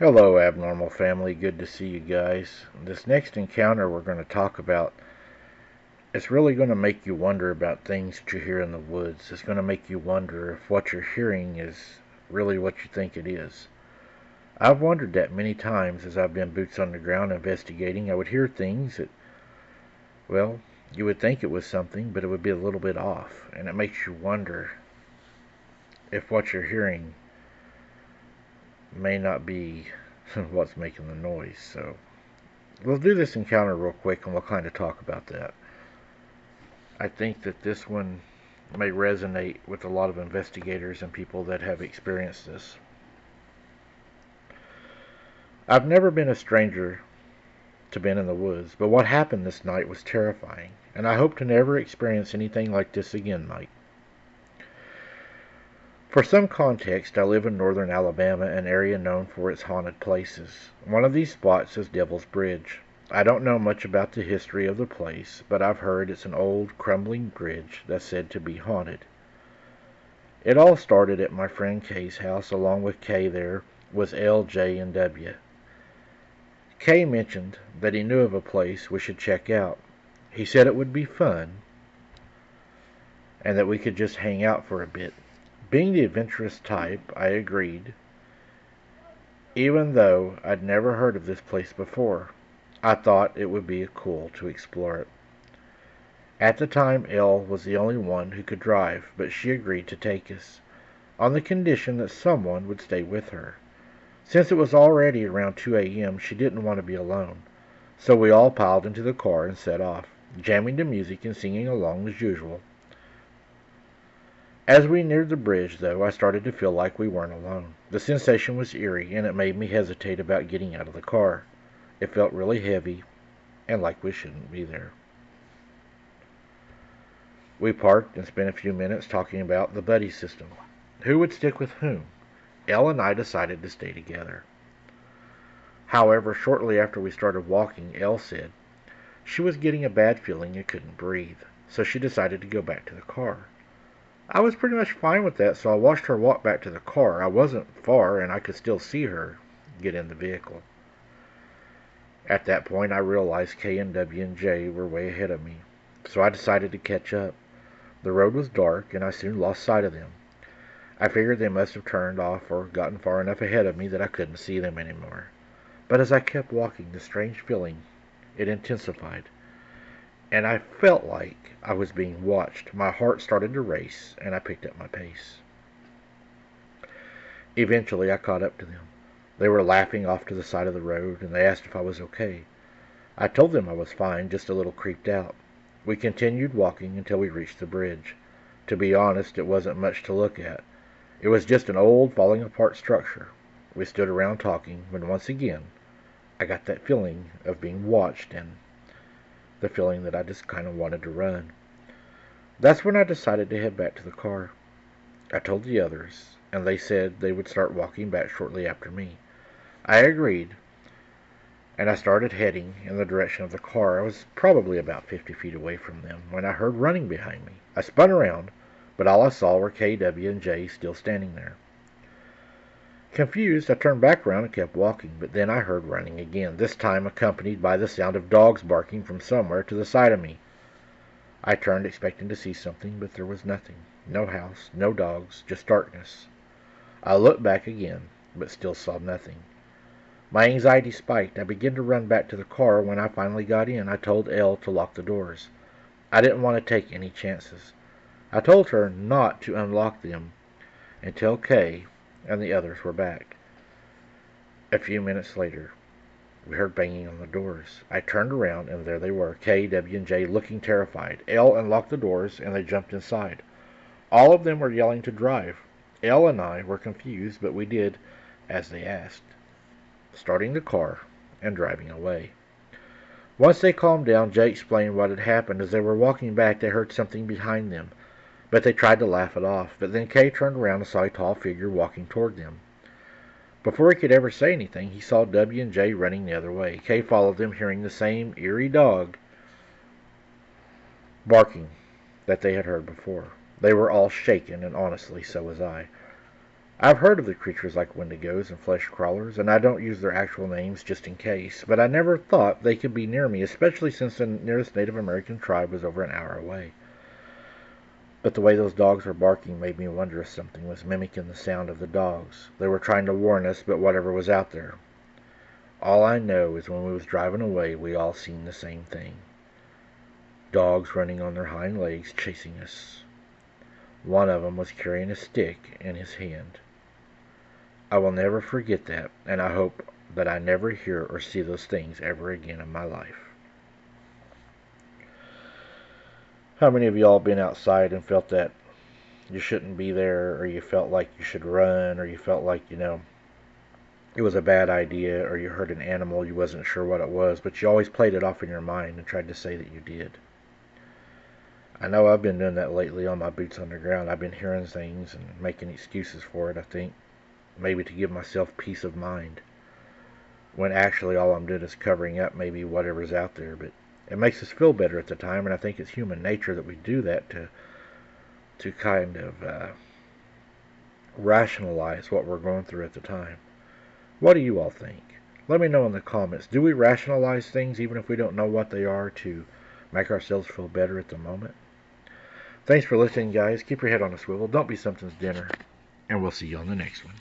Hello, abnormal family. Good to see you guys. This next encounter we're going to talk about, it's really going to make you wonder about things that you hear in the woods. It's going to make you wonder if what you're hearing is really what you think it is. I've wondered that many times as I've been boots on the ground investigating. I would hear things that, well, you would think it was something, but it would be a little bit off. And it makes you wonder if what you're hearing may not be what's making the noise. So we'll do this encounter real quick and we'll kind of talk about that. I think that this one may resonate with a lot of investigators and people that have experienced this. I've never been a stranger to being in the woods, but what happened this night was terrifying, and I hope to never experience anything like this again, Mike. For some context, I live in northern Alabama, an area known for its haunted places. One of these spots is Devil's Bridge. I don't know much about the history of the place, but I've heard it's an old, crumbling bridge that's said to be haunted. It all started at my friend Kay's house. Along with Kay there was L, J, and W. Kay mentioned that he knew of a place we should check out. He said it would be fun and that we could just hang out for a bit. Being the adventurous type, I agreed, even though I'd never heard of this place before. I thought it would be cool to explore it. At the time, Elle was the only one who could drive, but she agreed to take us, on the condition that someone would stay with her. Since it was already around 2 a.m., she didn't want to be alone, so we all piled into the car and set off, jamming to music and singing along as usual. As we neared the bridge, though, I started to feel like we weren't alone. The sensation was eerie, and it made me hesitate about getting out of the car. It felt really heavy, and like we shouldn't be there. We parked and spent a few minutes talking about the buddy system. Who would stick with whom? Elle and I decided to stay together. However, shortly after we started walking, Elle said she was getting a bad feeling and couldn't breathe, so she decided to go back to the car. I was pretty much fine with that, so I watched her walk back to the car. I wasn't far, and I could still see her get in the vehicle. At that point, I realized K and W and J were way ahead of me, so I decided to catch up. The road was dark, and I soon lost sight of them. I figured they must have turned off or gotten far enough ahead of me that I couldn't see them anymore. But as I kept walking, the strange feeling, it intensified, and I felt like I was being watched. My heart started to race, and I picked up my pace. Eventually, I caught up to them. They were laughing off to the side of the road, and they asked if I was okay. I told them I was fine, just a little creeped out. We continued walking until we reached the bridge. To be honest, it wasn't much to look at. It was just an old, falling apart structure. We stood around talking, when once again, I got that feeling of being watched and the feeling that I just kind of wanted to run. That's when I decided to head back to the car. I told the others, and they said they would start walking back shortly after me. I agreed, and I started heading in the direction of the car. I was probably about 50 feet away from them when I heard running behind me. I spun around, but all I saw were K, W, and J still standing there. Confused, I turned back around and kept walking, but then I heard running again, this time accompanied by the sound of dogs barking from somewhere to the side of me. I turned expecting to see something, but there was nothing. No house, no dogs, just darkness. I looked back again, but still saw nothing. My anxiety spiked. I began to run back to the car. When I finally got in, I told Elle to lock the doors. I didn't want to take any chances. I told her not to unlock them until Kay and the others were back. A few minutes later, we heard banging on the doors. I turned around, and there they were, K, W, and J, looking terrified. Elle unlocked the doors, and they jumped inside. All of them were yelling to drive. Elle and I were confused, but we did as they asked, starting the car and driving away. Once they calmed down, Jay explained what had happened. As they were walking back, they heard something behind them, but they tried to laugh it off. But then Kay turned around and saw a tall figure walking toward them. Before he could ever say anything, he saw W and J running the other way. Kay followed them, hearing the same eerie dog barking that they had heard before. They were all shaken, and honestly, so was I. I've heard of the creatures like wendigos and flesh crawlers, and I don't use their actual names just in case, but I never thought they could be near me, especially since the nearest Native American tribe was over an hour away. But the way those dogs were barking made me wonder if something was mimicking the sound of the dogs. They were trying to warn us, but whatever was out there. All I know is when we was driving away, we all seen the same thing. Dogs running on their hind legs, chasing us. One of them was carrying a stick in his hand. I will never forget that, and I hope that I never hear or see those things ever again in my life. How many of y'all been outside and felt that you shouldn't be there, or you felt like you should run, or you felt like, it was a bad idea, or you heard an animal, you wasn't sure what it was, but you always played it off in your mind and tried to say that you did? I know I've been doing that lately on my boots on the ground. I've been hearing things and making excuses for it, I think. Maybe to give myself peace of mind. When actually all I'm doing is covering up maybe whatever's out there. But it makes us feel better at the time, and I think it's human nature that we do that to kind of rationalize what we're going through at the time. What do you all think? Let me know in the comments. Do we rationalize things even if we don't know what they are to make ourselves feel better at the moment? Thanks for listening, guys. Keep your head on a swivel. Don't be something's dinner. And we'll see you on the next one.